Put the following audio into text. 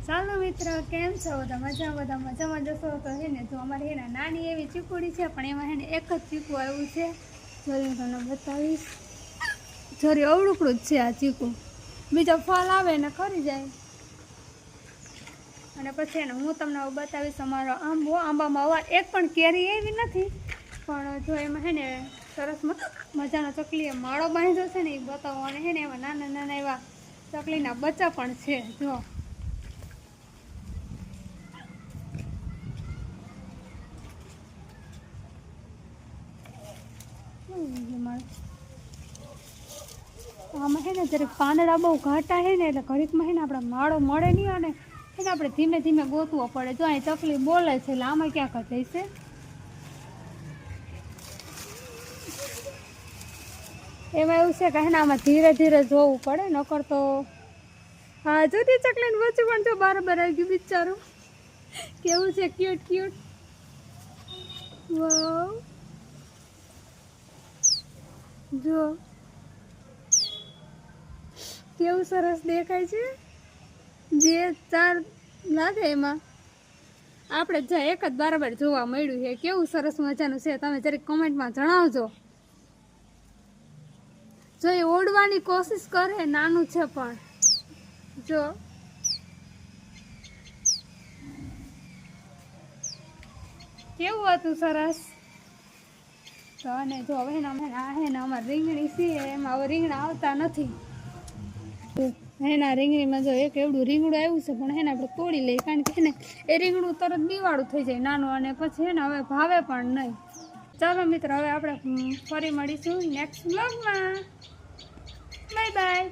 ચાલો મિત્ર, કેમ છો? બધા મજામાં જશો તો હે ને જો અમારે હે ને નાની એવી ચીકુડી છે, પણ એમાં હે ને એક જ ચીકુ આવ્યું છે. જોઈ હું તમને બતાવીશ. જરી અવળુકડું જ છે આ ચીકુ. બીજો ફળ આવે ને ખરી જાય. અને પછી એને હું તમને બતાવીશ અમારો આંબો. આંબામાં અવાર એક પણ કેરી એવી નથી, પણ જો એમાં હે ને સરસ મજાનો ચકલીએ માળો બાંધ્યો છે ને એ બતાવો. અને હે ને એમાં નાના નાના એવા ચકલીના બચ્ચા પણ છે. જો આમાં હે ને જરીક પાંદડા બહુ ઘાટા હે ને એટલે ઘડીકમાં હે ને આપણે માળો મળે નહીં, અને એને આપણે ધીમે ધીમે ગોતવો પડે. જો અહીં ચકલી બોલે છે એટલે આમાં ક્યાંક જઈશે. એમાં એવું છે કે હે ને આમાં ધીરે ધીરે જોવું પડે, નકર તો હા જોતી ચકલીને બચ્ચું પણ જો બરાબર આવી ગયું બિચારું. કેવું છે ક્યુટ ક્યુટ. વાવ, જો કેવું સરસ દેખાય છે. જે ચાર લાગે એમાં આપણે જ એક જ બરાબર જોવા મળ્યું છે. કેવું સરસ મજાનું છે, તમે જરીક કમેન્ટમાં જણાવજો. જો એ ઓળવાની કોશિશ કરે, નાનું છે પણ જો કેવું હતું સરસ. તો અને જો હવે ને અમારે રીંગણી છે, એમાં હવે રીંગણા આવતા નથી. એના રીંગણીમાં જો એક એવડું રીંગણું આવ્યું છે, પણ એને આપણે તોડી લઈએ, કારણ કે એને એ રીંગણું તરત દિવાળું થઈ જાય નાનું, અને પછી એને હવે ભાવે પણ નહીં. ચાલો મિત્ર, હવે આપણે ફરી મળીશું નેક્સ્ટ વ્લોગમાં. Bye bye.